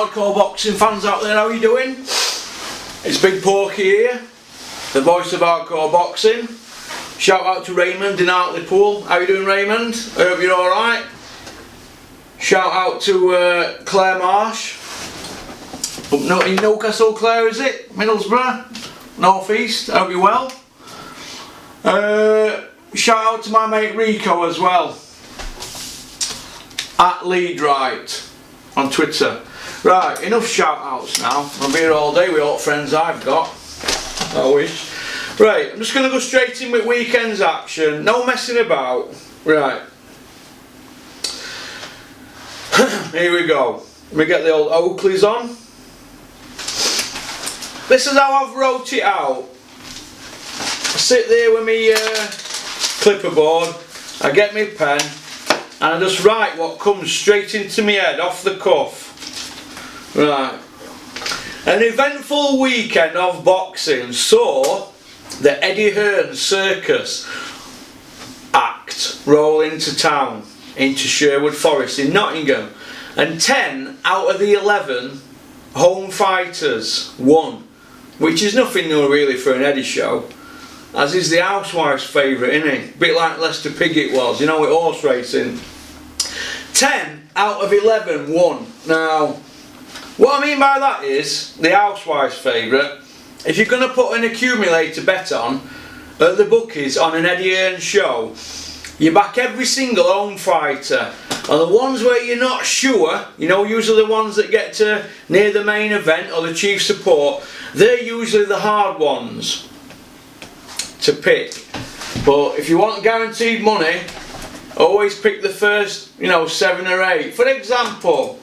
hardcore boxing fans out there, how are you doing? It's Big Porky here, the voice of hardcore boxing. Shout out to Raymond in Hartlepool. How you doing, Raymond? I hope you're alright. Shout out to Claire Marsh. Up in Newcastle, Claire, is it? Middlesbrough? North East. I hope you're well. Shout out to my mate Rico as well. At Leadright on Twitter. Right, enough shout outs now. I'll be here all day with all the friends I've got. I wish. Right, I'm just going to go straight in with weekend's action. No messing about. Right. Here we go. Let me get the old Oakleys on. This is how I've wrote it out. I sit there with me clipperboard. I get my pen. And I just write what comes straight into my head, off the cuff. Right. An eventful weekend of boxing saw the Eddie Hearn Circus act roll into town, into Sherwood Forest in Nottingham. And 10 out of the 11 home fighters won. Which is nothing new really for an Eddie show. As is the housewife's favourite, isn't it? A bit like Lester Piggott was, you know, with horse racing. 10 out of 11 won. Now, what I mean by that is, the housewife's favourite, if you're going to put an accumulator bet on at the bookies on an Eddie Hearn show, you back every single home fighter. And the ones where you're not sure, you know, usually the ones that get to near the main event or the chief support, they're usually the hard ones to pick. But if you want guaranteed money, always pick the first, you know, 7 or 8. For example,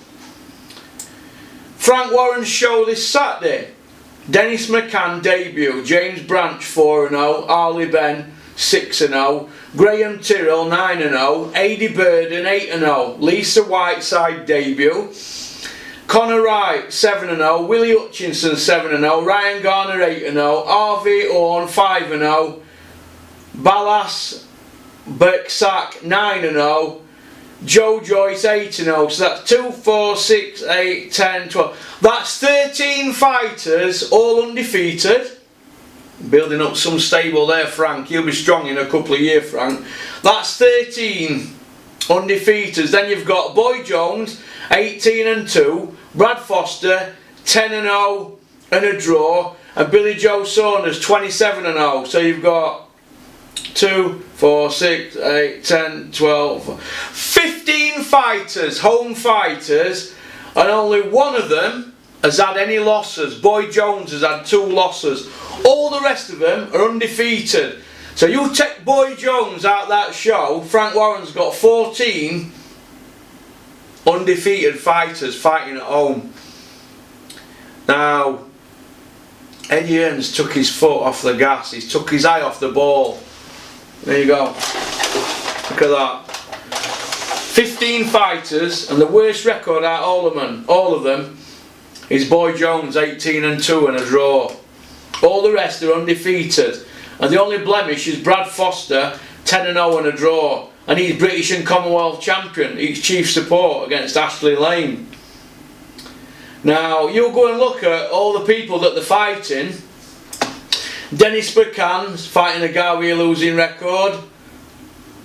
Frank Warren's show this Saturday. Dennis McCann debut, James Branch 4-0, Harley Ben 6-0, Graham Tyrrell 9-0, Adi Burden 8-0, Lisa Whiteside debut, Conor Wright 7-0, Willie Hutchinson 7-0, Ryan Garner 8-0, Harvey Orn 5-0, Ballas Berksack 9-0, Joe Joyce 8-0, so that's 2, 4, 6, 8, 10, 12. That's 13 fighters, all undefeated. Building up some stable there, Frank. You'll be strong in a couple of years, Frank. That's 13 undefeateds. Then you've got Boy Jones, 18-2, Brad Foster, 10-0 and a draw, and Billy Joe Saunders, 27-0. So you've got 2, 4, 6, 8, 10, 12, 15 fighters, home fighters, and only one of them has had any losses. Boy Jones has had 2 losses. All the rest of them are undefeated. So you take Boy Jones out that show, Frank Warren's got 14 undefeated fighters fighting at home. Now, Eddie Hearn's took his foot off the gas, he's took his eye off the ball. There you go. Look at that. 15 fighters, and the worst record out of all of them is Boy Jones, 18-2 and a draw. All the rest are undefeated, and the only blemish is Brad Foster, 10-0 and a draw, and he's British and Commonwealth champion. He's chief support against Ashley Lane. Now you'll go and look at all the people that they're fighting. Dennis McCann's fighting a guy with a losing record.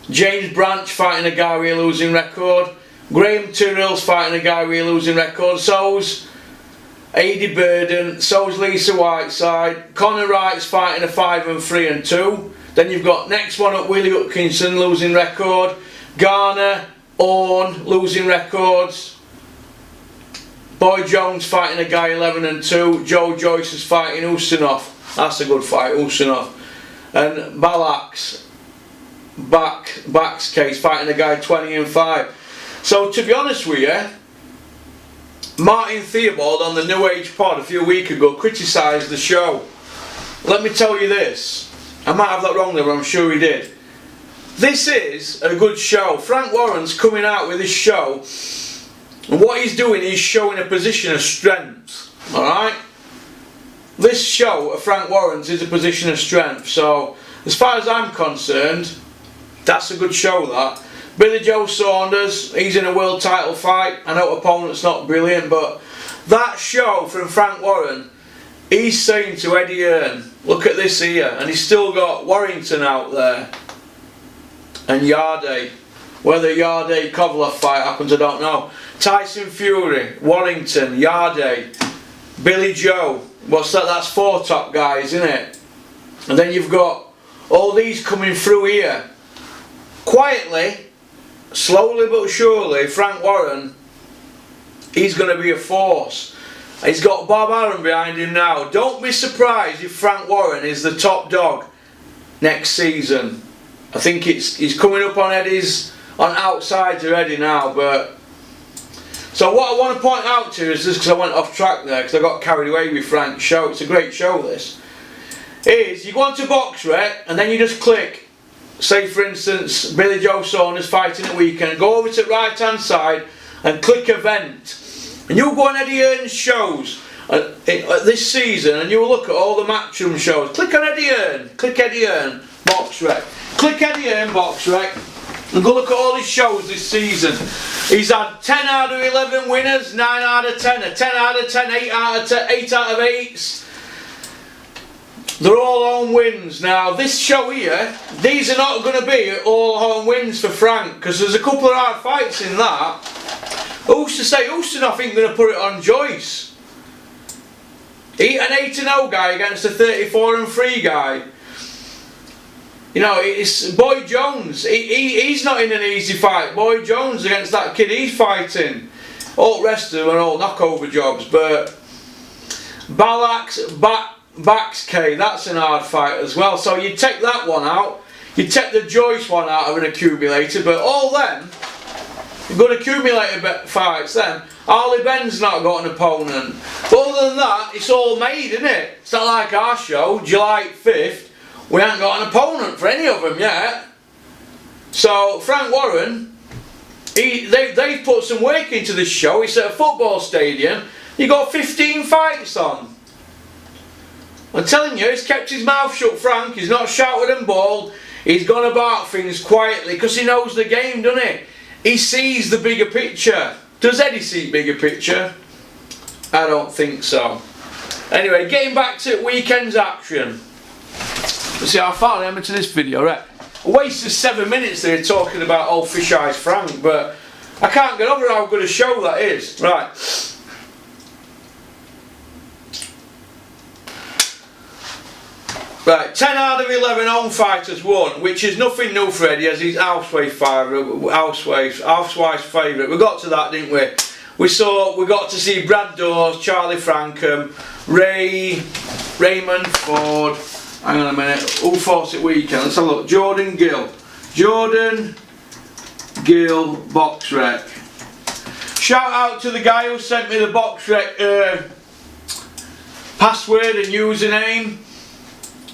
James Branch fighting a guy with a losing record. Graham Tyrrell's fighting a guy with a losing record. So's Adi Burden. So's Lisa Whiteside. Conor Wright's fighting a 5-3-2. Then you've got next one up, Willie Hutchinson, losing record. Garner, Orn, losing records. Boy Jones fighting a guy 11-2. Joe Joyce is fighting Ustinov. That's a good fight, Ustinov. And Balak's back's case fighting a guy 20-5. So to be honest with you, Martin Theobald on the New Age pod a few weeks ago criticised the show. Let me tell you this. I might have that wrong there, but I'm sure he did. This is a good show. Frank Warren's coming out with this show, and what he's doing is showing a position of strength. Alright? This show of Frank Warren's is a position of strength. So, as far as I'm concerned, that's a good show, that. Billy Joe Saunders, he's in a world title fight. I know opponent's not brilliant, but That show from Frank Warren, he's saying to Eddie Hearn, look at this here, and he's still got Warrington out there and Yarde. Whether Yarde Kovalev fight happens, I don't know. Tyson Fury, Warrington, Yarde, Billy Joe. What's that? That's 4 top guys, isn't it? And then you've got all these coming through here. Quietly, slowly but surely, Frank Warren, he's going to be a force. He's got Bob Arum behind him now. Don't be surprised if Frank Warren is the top dog next season. I think he's coming up on Eddie's, on outsides of Eddie now. But so what I want to point out to you is just because I went off track there, because I got carried away with Frank's show. It's a great show, this. Is you go onto BoxRec and then you just click, say for instance Billy Joe Saunders fighting at weekend, go over to the right hand side and click event, and you'll go on Eddie Hearn's shows this season, and you'll look at all the matchroom shows. Click on Eddie Hearn, click Eddie Hearn, BoxRec, click Eddie Hearn, BoxRec, and go look at all his shows this season. He's had 10 out of 11 winners, 9 out of 10, a 10 out of 10, 8 out of 10, 8 out of 8s. They're all home wins. Now this show here, these are not going to be all home wins for Frank, because there's a couple of hard fights in that. Who's to say Houston, I think, going to put it on Joyce? An 8-0 guy against a 34-3 guy. You know, it's Boy Jones. He's not in an easy fight. Boy Jones against that kid he's fighting. All the rest of them are all knockover jobs, but Baxk, that's an hard fight as well. So you take that one out, you take the Joyce one out of an accumulator, but all them good accumulator fights then. Harley Ben's not got an opponent. But other than that, it's all made, isn't it? It's not like our show, July 5th, we haven't got an opponent for any of them yet. So Frank Warren, they've put some work into this show. It's at a football stadium. You got 15 fights on. I'm telling you, he's kept his mouth shut, Frank. He's not shouted and bawled. He's gone about things quietly because he knows the game, doesn't he? He sees the bigger picture. Does Eddie see bigger picture? I don't think so. Anyway, getting back to weekend's action. Let's see how far I am into this video, right? I wasted 7 minutes there talking about old Fish Eyes Frank, but I can't get over how good a show that is. Right. Right, 10 out of 11 home fighters won, which is nothing new for Eddie, as he's Housewife's favourite. We got to that, didn't we? We got to see Brad Dawes, Charlie Frankham, Raymond Ford. Hang on a minute. Who fought it weekend? Let's have a look. Jordan Gill, BoxRec. Shout out to the guy who sent me the BoxRec password and username.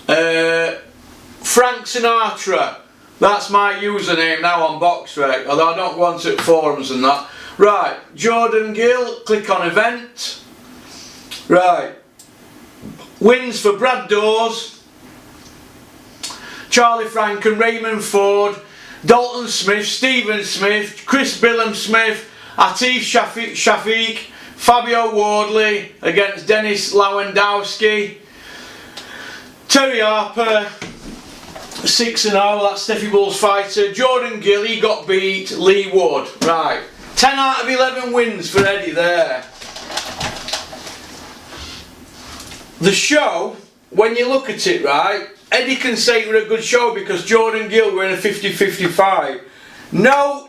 Frank Sinatra, that's my username now on BoxRec, although I don't go on to forums and that. Right, Jordan Gill, click on event. Right, wins for Brad Dawes, Charlie Frank and Raymond Ford, Dalton Smith, Stephen Smith, Chris Billum Smith, Atif Shafiq, Fabio Wardley against Dennis Lewandowski. Terry Harper, 6-0, that's Steffi Bull's fighter. Jordan Gill, he got beat. Lee Wood. Right, 10 out of 11 wins for Eddie there. The show, when you look at it, right, Eddie can say it was a good show because Jordan Gill were in a 50-50 fight. No.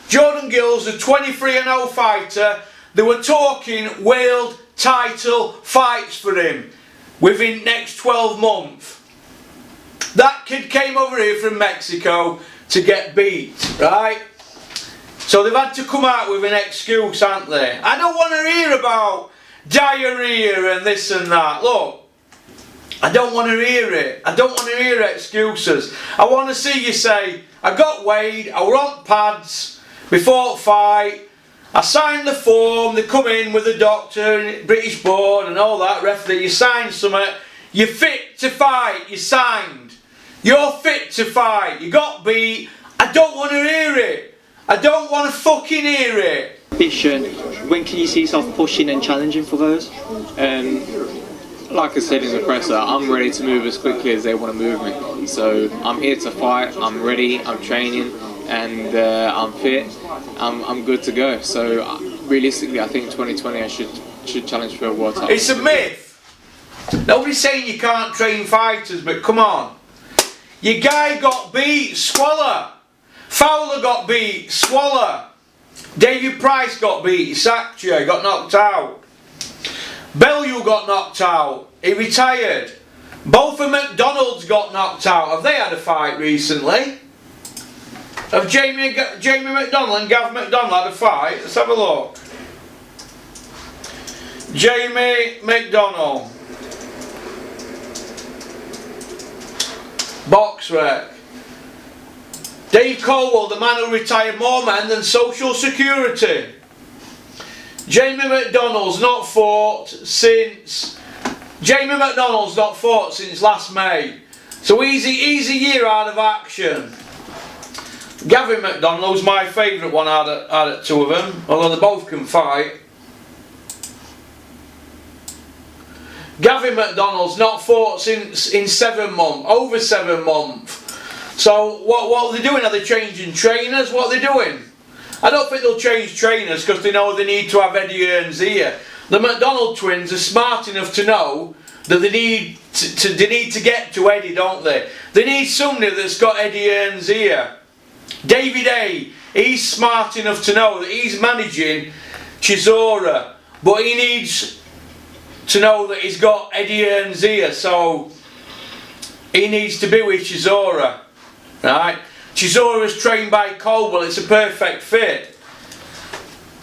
Jordan Gill's a 23-0 fighter. They were talking world title fights for him within next 12 months. That kid came over here from Mexico to get beat, right? So they've had to come out with an excuse, haven't they? I don't want to hear about diarrhea and this and that. Look, I don't want to hear it. I don't want to hear excuses. I want to see you say, I got weighed, I were on pads before the fight, I signed the form, they come in with the doctor and British board and all that, referee, you signed something, you're fit to fight, you signed. You're fit to fight, you got beat, I don't want to hear it. I don't want to fucking hear it. ambition, when can you see yourself pushing and challenging for those? Like I said in the presser, I'm ready to move as quickly as they want to move me. So I'm here to fight, I'm ready, I'm training, and I'm fit, I'm good to go. So realistically, I think 2020 I should challenge for a world title. It's a myth. Nobody's saying you can't train fighters, but come on. Your guy got beat, swallow. Fowler got beat, swallow. David Price got beat, he sacked you, he got knocked out. Bellew got knocked out, he retired. Both of McDonald's got knocked out. Have they had a fight recently? Have Jamie McDonald and Gav McDonald had a fight? Let's have a look. Jamie McDonald. Box rec. Dave Coldwell, the man who retired more men than Social Security. Jamie McDonald's not fought since last May. So easy year out of action. Gavin McDonald was my favourite one out of two of them, although they both can fight. Gavin McDonald's not fought since in 7 months, over 7 months. So what are they doing? Are they changing trainers? What are they doing? I don't think they'll change trainers because they know they need to have Eddie Hearns here. The McDonald twins are smart enough to know that they need to get to Eddie, don't they? They need somebody that's got Eddie Hearns here. David A, he's smart enough to know that he's managing Chisora, but he needs to know that he's got Eddie Hearns here, so he needs to be with Chisora. Right? Chisora's trained by Coldwell, it's a perfect fit.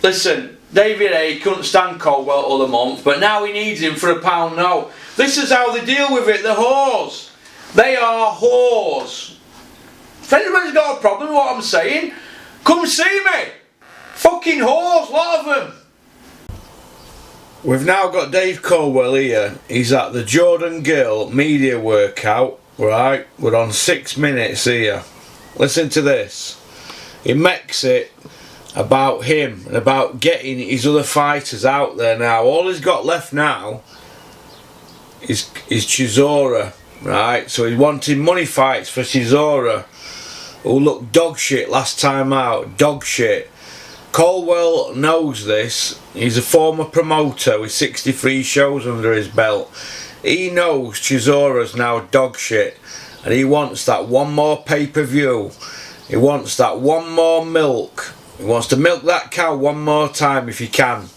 Listen, David A couldn't stand Coldwell all the month, but now he needs him for £1 no. This is how they deal with it, they're whores. They are whores. If anybody's got a problem with what I'm saying, come see me. Fucking whores, a lot of them. We've now got Dave Coldwell here. He's at the Jordan Gill media workout. Right, we're on 6 minutes here. Listen to this. He makes it about him and about getting his other fighters out there now. All he's got left now is Chisora. Right, so he's wanting money fights for Chisora, who looked dog shit last time out. Dog shit. Coldwell knows this. He's a former promoter with 63 shows under his belt. He knows Chisora's now dog shit, and he wants that one more pay-per-view. He wants that one more milk. He wants to milk that cow one more time if he can.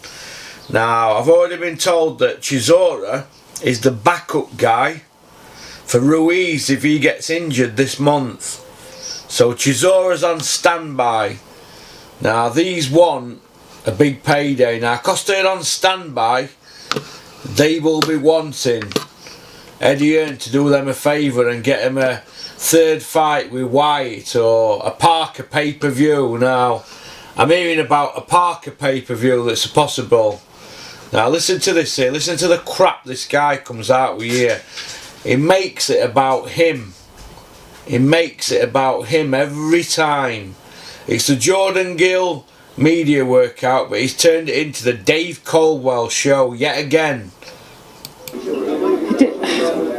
Now, I've already been told that Chisora is the backup guy for Ruiz if he gets injured this month. So Chisora's on standby. Now, these want a big payday. Now, because they're on standby, they will be wanting Eddie Hearn to do them a favour and get him a third fight with White or a Parker pay-per-view. Now, I'm hearing about a Parker pay-per-view that's possible. Now, listen to this here. Listen to the crap this guy comes out with here. He makes it about him. He makes it about him every time. It's the Jordan Gill media workout, but he's turned it into the Dave Coldwell show yet again.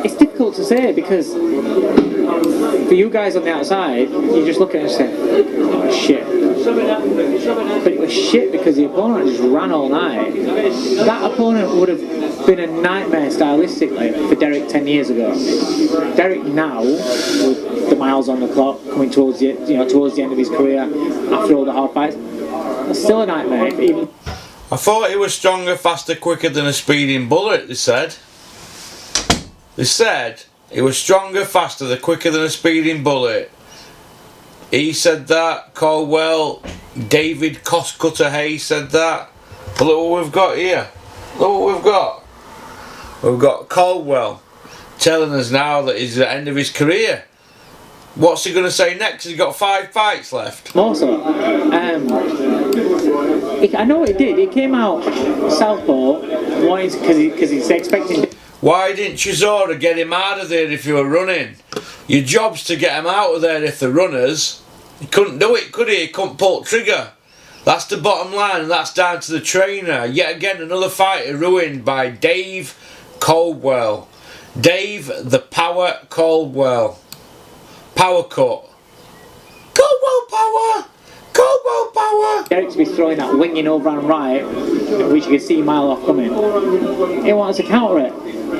It's difficult to say because for you guys on the outside, you just look at it and say, oh shit. But it was shit because the opponent just ran all night. That opponent would have been a nightmare stylistically for Derek 10 years ago. Derek now, with the miles on the clock, coming towards the end of his career, after all the hard fights, it's still a nightmare. I thought he was stronger, faster, quicker than a speeding bullet, they said. They said he was stronger, faster, quicker than a speeding bullet. He said that. Coldwell, David Costcutter Hayes said that. But look what we've got here. Look what we've got. We've got Coldwell telling us now that he's at the end of his career. What's he going to say next? He's got 5 fights left. More so. I know it did. It came out Southpaw because he's expecting. Why didn't Chisora get him out of there if you were running? Your job's to get him out of there if they're runners. He couldn't do it, could he? He couldn't pull trigger. That's the bottom line, and that's down to the trainer. Yet again, another fighter ruined by Dave Coldwell. Dave the Power Coldwell. Power cut. Coldwell power! Coldwell power! Derek to be throwing that winging over and right, which you can see a mile off coming. He wanted to counter it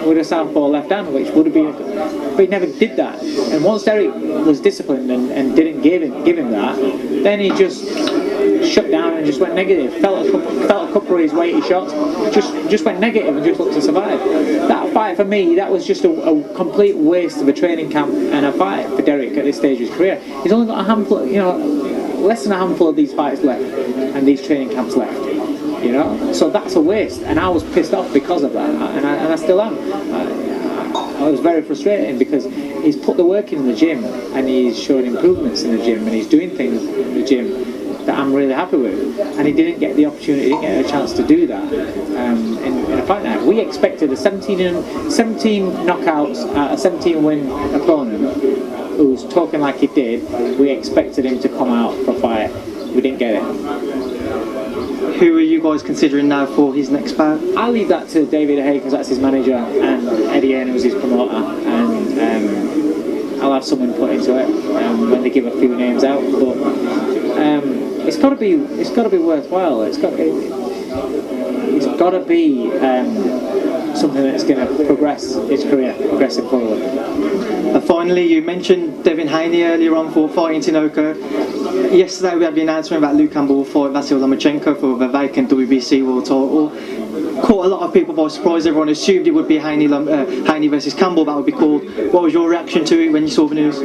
with a southpaw left hand, which would have been, but he never did that. And once Derek was disciplined and didn't give him that, then he just shut down and just went negative. Felt a couple of his weighty shots, just went negative and just looked to survive. That fight for me, that was just a complete waste of a training camp and a fight for Derek at this stage of his career. He's only got a handful, less than a handful of these fights left and these training camps left. So that's a waste, and I was pissed off because of that, and I still am. I was very frustrated because he's put the work in the gym and he's showing improvements in the gym and he's doing things in the gym that I'm really happy with, and he didn't get the opportunity, didn't get a chance to do that in a fight night. We expected a 17 knockouts at a 17 win opponent who's talking like he did. We expected him to come out for a fight. We didn't get it. Who are you guys considering now for his next bout? I'll leave that to David Hay because that's his manager, and Eddie Hearn was his promoter, and I'll have someone put into it when they give a few names out. But it's got to be worthwhile. It's got to be something that's going to progress his career, progressing forward. Finally, you mentioned Devin Haney earlier on for fighting Tinoco. Yesterday we had the announcement about Luke Campbell will fight Vasyl Lomachenko for the vacant WBC world title. Caught a lot of people by surprise. Everyone assumed it would be Haney versus Campbell, that would be called. What was your reaction to it when you saw the news?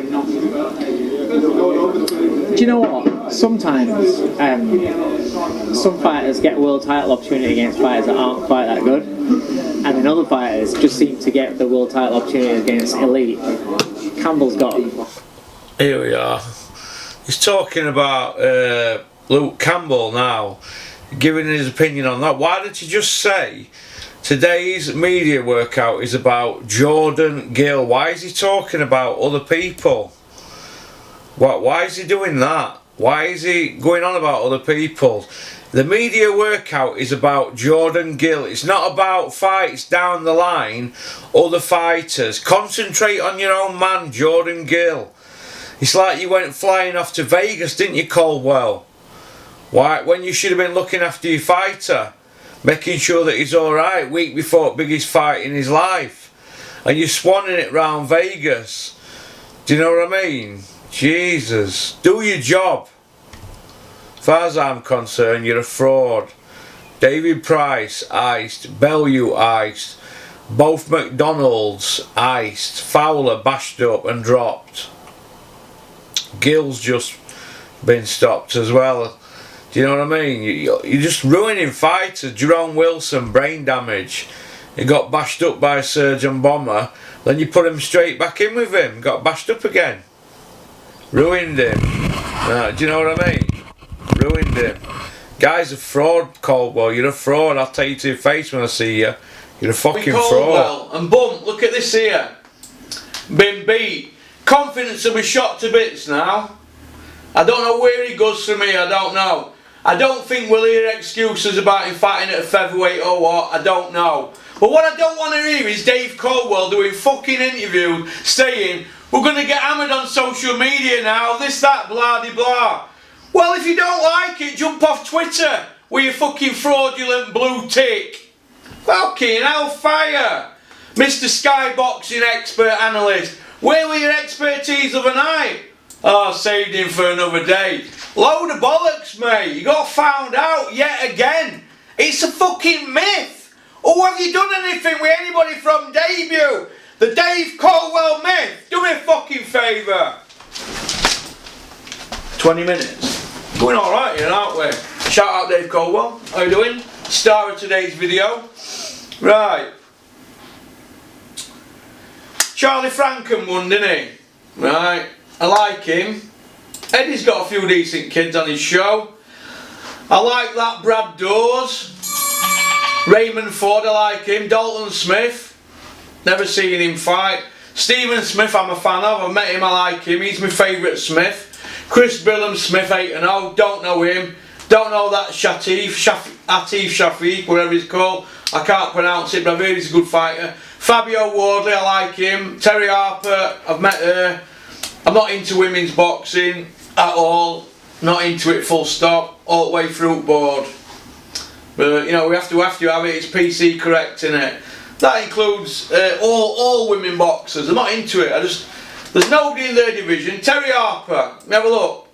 Do you know what? Sometimes some fighters get a world title opportunity against fighters that aren't quite that good, and then other fighters just seem to get the world title opportunity against elite. Campbell's got them. Here we are. He's talking about Luke Campbell now, giving his opinion on that. Why did you just say today's media workout is about Jordan Gill? Why is he talking about other people? Why is he doing that? Why is he going on about other people? The media workout is about Jordan Gill. It's not about fights down the line, other fighters. Concentrate on your own man, Jordan Gill. It's like you went flying off to Vegas, didn't you, Coldwell? Why? When you should have been looking after your fighter, making sure that he's alright week before the biggest fight in his life. And you're swanning it round Vegas. Do you know what I mean? Jesus. Do your job. As far as I'm concerned, you're a fraud. David Price, iced. Bellew, iced. Both McDonald's, iced. Fowler, bashed up and dropped. Gill's just been stopped as well. Do you know what I mean? You're just ruining fighters. Jerome Wilson, brain damage. He got bashed up by a surgeon bomber. Then you put him straight back in with him. Got bashed up again. Ruined him. Do you know what I mean? Ruined him. Guy's a fraud, Coldwell. You're a fraud. I'll tell you to your face when I see you. You're a fucking fraud. And boom, look at this here. Been beat. Confidence will be shot to bits now. I don't know where he goes from here, I don't know. I don't think we'll hear excuses about him fighting at a featherweight or what, I don't know. But what I don't want to hear is Dave Coldwell doing fucking interviews saying, we're going to get hammered on social media now, this, that, blah, de blah. Well, if you don't like it, jump off Twitter with your fucking fraudulent blue tick. Fucking hellfire. Mr. Skyboxing expert analyst. Where were your expertise of a night? Oh, saved him for another day. Load of bollocks, mate. You got found out yet again. It's a fucking myth. Or have you done anything with anybody from debut? The Dave Coldwell myth. Do me a fucking favour. 20 minutes. Going alright here, aren't we? Shout out Dave Coldwell. How you doing? Star of today's video. Right. Charlie Franken won, didn't he? Right. I like him. Eddie's got a few decent kids on his show. I like that Brad Dawes. Raymond Ford, I like him. Dalton Smith. Never seen him fight. Stephen Smith I'm a fan of. I've met him, I like him. He's my favourite Smith. Chris Billum Smith 8-0. Don't know him. Don't know that Atif Shafiq, whatever he's called. I can't pronounce it, but I've heard he's a good fighter. Fabio Wardley, I like him. Terry Harper, I've met her. I'm not into women's boxing at all. Not into it, full stop, all the way through board. But you know, we have to have it. It's PC correct, innit? That includes all women boxers. I'm not into it. There's nobody in their division. Terry Harper, let me have a look.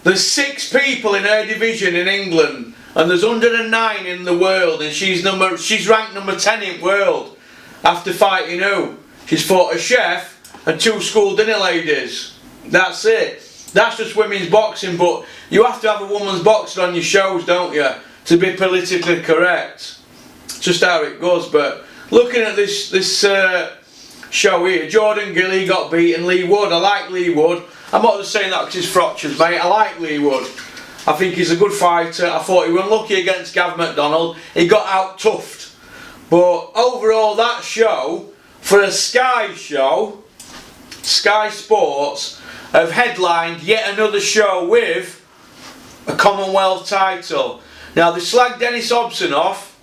There's 6 people in her division in England, and there's 109 in the world, and she's ranked number 10 in world after fighting who? She's fought a chef and 2 school dinner ladies. That's it. That's just women's boxing, but you have to have a woman's boxer on your shows, don't you, to be politically correct. It's just how it goes. But looking at this show here, Jordan Gilly got beaten, Lee Wood. I like Lee Wood. I'm not just saying that because he's fractures, mate. I like Lee Wood. I think he's a good fighter. I thought he was unlucky against Gav McDonald. He got out toughed. But overall, that show, for a Sky show, Sky Sports, have headlined yet another show with a Commonwealth title. Now, they slagged Dennis Hobson off.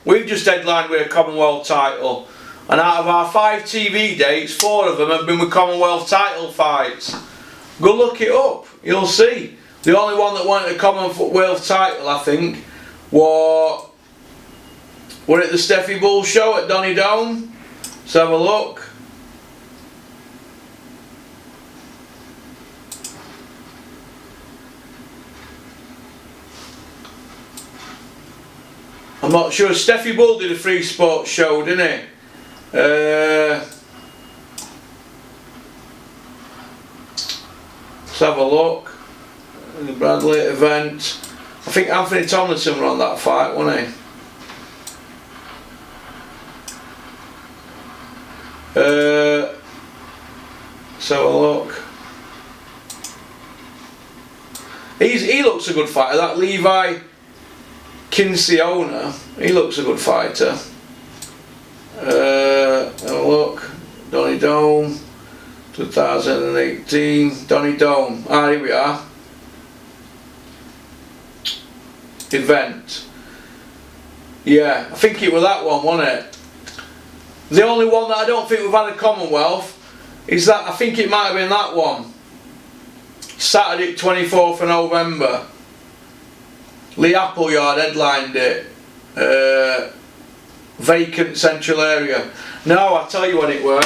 We've just headlined with a Commonwealth title. And out of our 5 TV dates, 4 of them have been with Commonwealth title fights. Go look it up, you'll see. The only one that won a Commonwealth title, I think, were it the Steffi Bull show at Donny Dome? Let's have a look. I'm not sure. Steffi Bull did a free sports show, didn't he? Let's have a look. The Bradley event. I think Anthony Tomlinson were on that fight, wasn't he? Let's have a look. He looks a good fighter. That Levi Kinciona, he looks a good fighter. Have a look. Donny Dome 2018. Donny Dome. Ah, here we are. Event. Yeah, I think it was that one, wasn't it? The only one that I don't think we've had a Commonwealth is that, I think it might have been that one. Saturday 24th of November. Lee Appleyard headlined it. Vacant central area. No, I'll tell you when it were.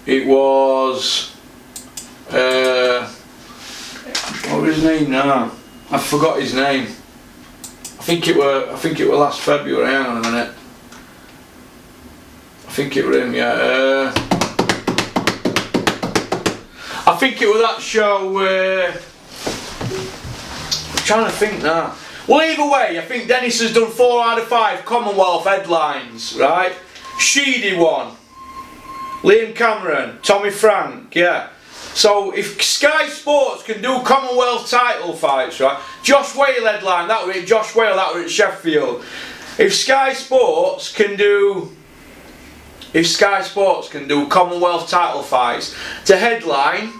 It was what was his name now? I forgot his name. I think it were last February. Hang on a minute. I think it were him, yeah. I think it was that show where I'm trying to think now. Well, either way, I think Dennis has done 4 out of 5 Commonwealth headlines, right? Sheedy won. Liam Cameron, Tommy Frank, yeah. So if Sky Sports can do Commonwealth title fights, right? Josh Whale headline, that were it. Josh Whale, that were at Sheffield. If Sky Sports can do Commonwealth title fights to headline,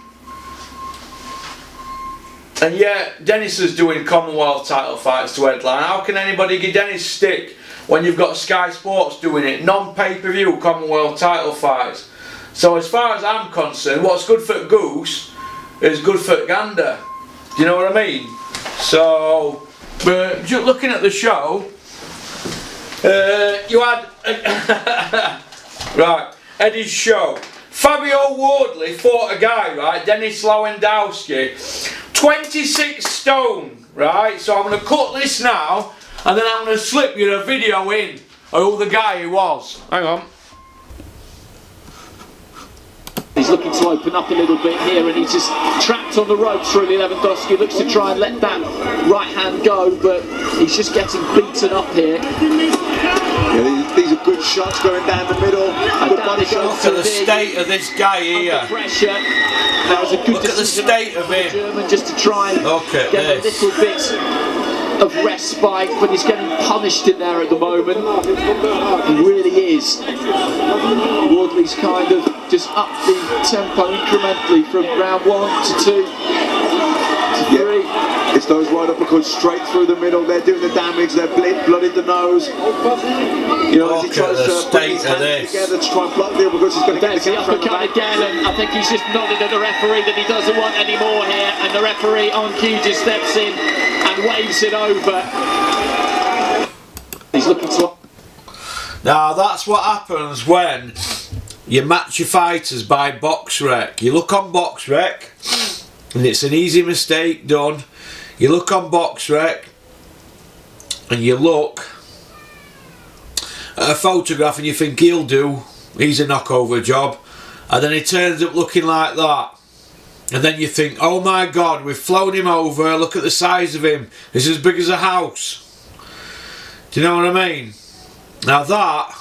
and yet Dennis is doing Commonwealth title fights to headline, how can anybody give Dennis stick when you've got Sky Sports doing it? Non-pay-per-view Commonwealth title fights. So as far as I'm concerned, what's good for Goose is good for Gander. Do you know what I mean? So, but just looking at the show, you had right, Eddie's show. Fabio Wardley fought a guy, right, Dennis Lewandowski, 26 stone, right? So I'm going to cut this now, and then I'm going to slip you a video in of who the guy was. Hang on. He's looking to open up a little bit here, and he's just trapped on the ropes. Really, Lewandowski looks to try and let that right hand go, but he's just getting beaten up here. Yeah, these are good shots going down the middle. Look at the state of this guy here. Pressure. That was a good Look at the state of him. German just to try and get a little bit of respite, but he's getting punished in there at the moment. He really is. Wardley's kind of just upped the tempo incrementally from round 1 to 2 to 3. It's those right uppercuts straight through the middle. They're doing the damage. They're blooded the nose. You know, as he Look at tries the to put his state of hands this. together to try and block the uppercuts, he's going to get There's the the counter on the uppercut back. again, and I think he's just nodded at the referee that he doesn't want any more here, and the referee on cue just steps in and waves it over. He's looking to... Now that's what happens when you match your fighters by box rec. You look on box rec, and it's an easy mistake done. You look on box rec, and you look at a photograph and you think he's a knockover job, and then he turns up looking like that, and then you think, oh my god, we've flown him over, look at the size of him, he's as big as a house. Do you know what I mean? Now that,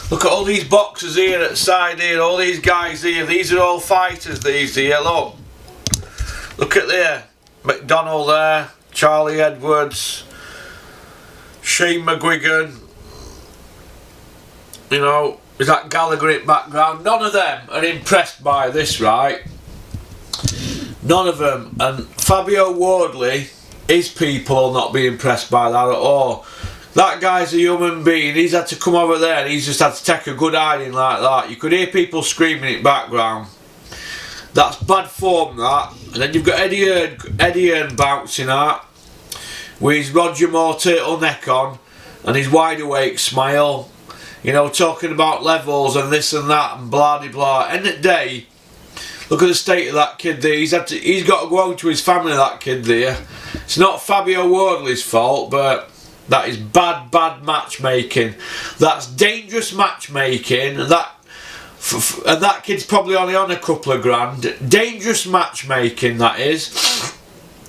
look at all these boxers here at the side here, all these guys here, these are all fighters, these here, look at there, McDonald there, Charlie Edwards, Shane McGuigan, you know, is that Gallagher in background? None of them are impressed by this, right? None of them. And Fabio Wardley, his people will not be impressed by that at all. That guy's a human being. He's had to come over there and he's just had to take a good hiding like that. You could hear people screaming in the background. That's bad form, that. And then you've got Eddie Hearn bouncing out with his Roger Moore turtleneck on and his wide awake smile. You know, talking about levels and this and that and blah de blah. End of the day, look at the state of that kid there. He's got to go home to his family, that kid there. It's not Fabio Wardley's fault, but that is bad matchmaking. That's dangerous matchmaking, and that kid's probably only on a couple of grand. Dangerous matchmaking, that is.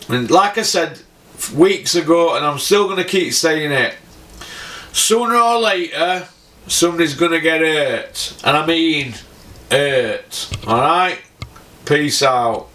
And like I said weeks ago, and I'm still going to keep saying it, sooner or later somebody's going to get hurt, and I mean hurt. Alright, peace out.